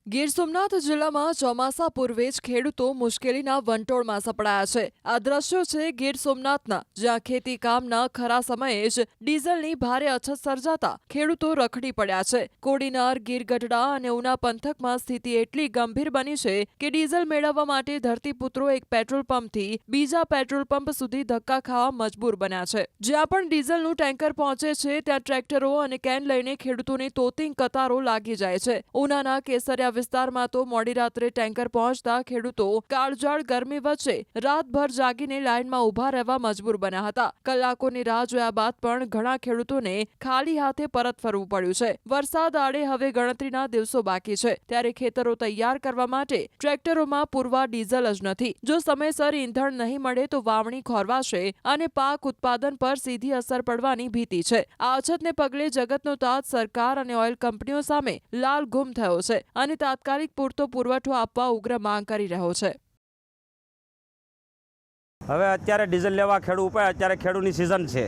ગીર સોમનાથ જિલ્લામાં ચોમાસા પૂર્વે જ ખેડૂતો મુશ્કેલીના વંટોળમાં સપડાયા છે। આ દ્રશ્યો છે ગીર સોમનાથના, જ્યાં ખેતી કામના ખરા સમયે જ ડીઝલની ભારે અછત સર્જાતા ખેડૂતો રખડી પડ્યા છે। કોડીનાર, ગીર ગઢડા અને ઉના પંથકમાં સ્થિતિ એટલી ગંભીર બની છે કે ડીઝલ મેળવવા માટે ધરતીપુત્રો એક પેટ્રોલ પંપથી બીજા પેટ્રોલ પંપ સુધી ધક્કા ખાવા મજબૂર બન્યા છે। જ્યાં પણ ડીઝલનું ટેન્કર પહોંચે છે ત્યાં ટ્રેક્ટરો અને કેન લઈને ખેડૂતોની તોતિંગ કતારો લાગી જાય છે। ઉનાના કેસરિયા વિસ્તારમાં તો મોડી રાત્રે ટેન્કર પહોંચતા ખેડૂતો કાળઝાળ ગરમી વચ્ચે રાતભર જાગીને લાઇનમાં ઊભા રહેવા મજબૂર બન્યા હતા। કલાકોની રાહ જોયા બાદ પણ ઘણા ખેડૂતોને ખાલી હાથે પરત ફરવું પડ્યું છે। વરસાદ આડે હવે ગણતરીના દિવસો બાકી છે, ત્યારે ખેતરો તૈયાર કરવા માટે ટ્રેક્ટરોમાં પૂરવા ડીઝલ જ નથી। જો સમયસર ઈંધણ નહીં મળે તો વાવણી ખોરવાશે અને પાક ઉત્પાદન પર સીધી અસર પડવાની ભીતિ છે। આ અછતને પગલે જગતનો તાત સરકાર અને ઓઇલ કંપનીઓ સામે લાલ ગુમ થયો છે અને તાત્કાલિક પૂરતો પુરવઠો આપવા ઉગ્ર માંગ કરી રહ્યો છે। હવે અત્યારે ડીઝલ લેવા ખેડૂત ઉપર અત્યારે ખેડૂતની સિઝન છે,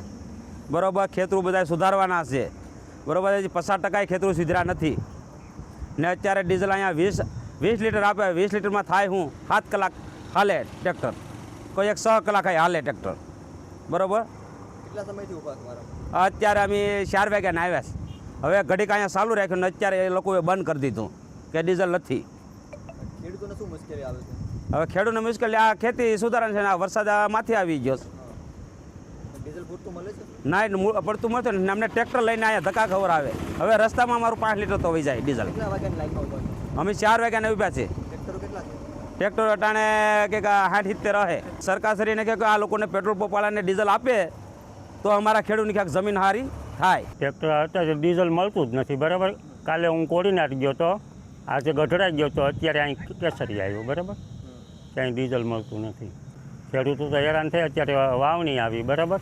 બરોબર। ખેતરો બધા સુધારવાના છે, બરોબર। 50% ખેતરો સુધર્યા નથી ને અત્યારે ડીઝલ અહીંયા 20 લીટર આપે, 20 લીટરમાં થાય હું 7 કલાક હાલે ટ્રેક્ટર, કોઈ 6 કલાક હાલે ટ્રેક્ટર, બરોબર। કેટલા સમયથી ઊભા તમારા? અત્યારે અમે 4 વાગ્યાને આવ્યા છે, હવે ઘડીક અહીંયા ચાલુ રાખ્યું ને અત્યારે એ લોકોએ બંધ કરી દીધું કે ડીઝલ નથી। ખેડૂતોને શું મુશ્કેલી આવે છે? હવે ખેડૂતને મુશ્કેલી આ ખેતી સુધારણ છે ને આ વરસાદ માથે આવી ગયો છે, ડીઝલ પૂરતું મળે છે? ના પડતું મળતું ને અમને ટ્રેક્ટર લઈને અહીંયા ધક્કા ખબર આવે। હવે રસ્તામાં અમારું 5 લીટર તો વહી જાય ડીઝલ। કેટલા વાગ્યાની લાઈનમાં ઊભા છો? અમે 4 વાગ્યાને ઊભા છે। ટ્રેક્ટરો કેટલા છે? ટ્રેક્ટર અટાણે કે 60-70 રહે। સરકારશ્રીને કે આ લોકોને પેટ્રોલ પંપવાળાને ડીઝલ આપે તો અમારા ખેડૂતની ક્યાંક જમીન હારી થાય। ટ્રેક્ટર અત્યારે ડીઝલ મળતું જ નથી, બરાબર। કાલે હું કોડીનાર ગયો તો, આજે ગઢડા ગયો તો, અત્યારે અહીં કેસરી આવ્યો, બરાબર। ક્યાંય ડીઝલ મળતું નથી, ખેડૂતો તો હેરાન થાય। અત્યારે વાવણી આવી, બરાબર,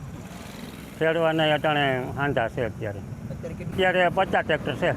ખેડવાના અટાણે હાંધા છે અત્યારે 50 ટ્રેક્ટર છે।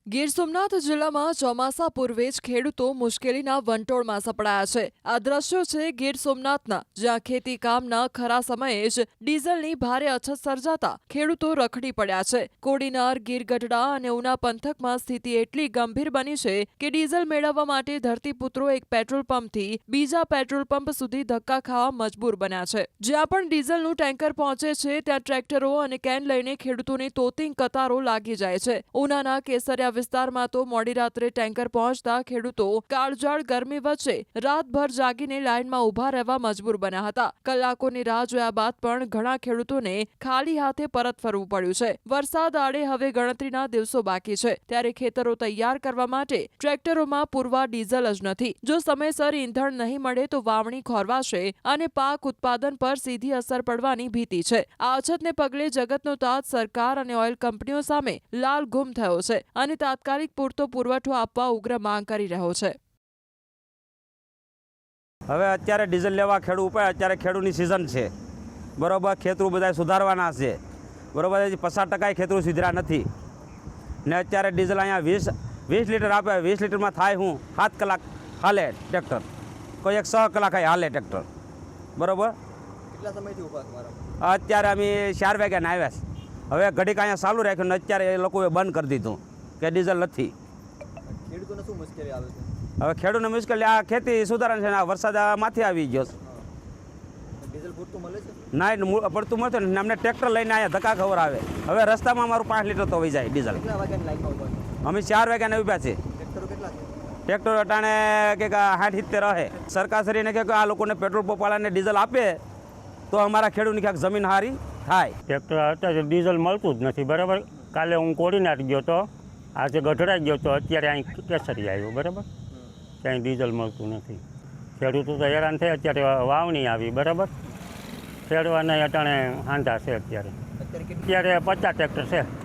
ગીર સોમનાથ જિલ્લામાં ચોમાસા પૂર્વે જ ખેડૂતો મુશ્કેલીના વંટોળમાં સપડાયા છે। આ દ્રશ્યો છે ગીર સોમનાથના, જ્યાં ખેતી કામના ખરા સમયે જ ડીઝલની ભારે અછત સર્જાતા ખેડૂતો રખડી પડ્યા છે। કોડીનાર, ગીર ગઢડા અને ઉના પંથકમાં સ્થિતિ એટલી ગંભીર બની છે કે ડીઝલ મેળવવા માટે ધરતીપુત્રો એક પેટ્રોલ પંપથી બીજા પેટ્રોલ પંપ સુધી ધક્કા ખાવા મજબૂર બન્યા છે। જ્યાં પણ ડીઝલનું ટેન્કર પહોંચે છે ત્યાં ટ્રેક્ટરો અને કેન લઈને ખેડૂતોની તોતિંગ કતારો લાગી જાય છે। ઉનાના કેસરિયા વિસ્તારમાં તો મોડી રાત્રે ટેન્કર પહોંચતા ખેડૂતો કાળઝાળ ગરમી વચ્ચે રાતભર જાગીને લાઇનમાં ઊભા રહેવા મજબૂર બન્યા હતા। કલાકોની રાહ જોયા બાદ પણ ઘણા ખેડૂતોને ખાલી હાથે પરત ફરવું પડ્યું છે। વરસાદ આડે હવે ગણતરીના દિવસો બાકી છે, ત્યારે ખેતરો તૈયાર કરવા માટે ટ્રેક્ટરોમાં પૂરવા ડીઝલ જ નથી। જો સમયસર ઈંધણ નહીં મળે તો વાવણી ખોરવાશે અને પાક ઉત્પાદન પર સીધી અસર પડવાની ભીતિ છે। આ અછતને પગલે જગતનો તાત સરકાર અને ઓઇલ કંપનીઓ સામે લાલ ગુમ થયો છે અને તાત્કાલિક પૂરતો પુરવઠો આપવા ઉગ્ર માંગ કરી રહ્યો છે। હવે અત્યારે ડીઝલ લેવા ખેડૂત ઉપર અત્યારે ખેડૂતની સિઝન છે, બરોબર। ખેતરો બધા સુધારવાના છે, બરોબર। 50% ખેતરો સુધર્યા નથી ને અત્યારે ડીઝલ અહીંયા 20 લીટર આપે, 20 લીટરમાં થાય હું 7 કલાક હાલે ટ્રેક્ટર, કોઈ 6 કલાક હાલે ટ્રેક્ટર, બરોબર। કેટલા સમયથી ઊભા તમારા? અત્યારે અમે 4 વાગ્યાને આવ્યા છે, હવે ઘડીક અહીંયા ચાલુ રાખ્યું ને અત્યારે એ લોકોએ બંધ કરી દીધું કે ડીઝલ નથી। ખેડૂતોને શું મુશ્કેલી આવે છે? હવે ખેડૂતને મુશ્કેલી આ ખેતી સુધારણ છે ને આ વરસાદ માથે આવી ગયો છે, ડીઝલ પૂરતું મળે છે? ના પડતું મળતું ને અમને ટ્રેક્ટર લઈને અહીંયા ધક્કા ખબર આવે। હવે રસ્તામાં અમારું 5 લીટર તો વહી જાય ડીઝલ। કેટલા વાગ્યાની લાઈનમાં ઊભા છો? અમે 4 વાગ્યાને ઊભા છે। ટ્રેક્ટરો કેટલા છે? ટ્રેક્ટર અટાણે કે 60-70 રહે। સરકારશ્રીને કે આ લોકોને પેટ્રોલ પંપવાળાને ડીઝલ આપે તો અમારા ખેડૂતની ક્યાંક જમીન હારી થાય। ટ્રેક્ટર અત્યારે ડીઝલ મળતું જ નથી, બરાબર। કાલે હું કોડીનાર ગયો તો, આજે ગઢડા ગયો તો, અત્યારે અહીં કેસરી આવ્યો, બરાબર। ક્યાંય ડીઝલ મળતું નથી, ખેડૂતો તો હેરાન થાય। અત્યારે વાવણી આવી, બરાબર, ખેડવાના અટાણે હાંધા છે અત્યારે 50 ટ્રેક્ટર છે।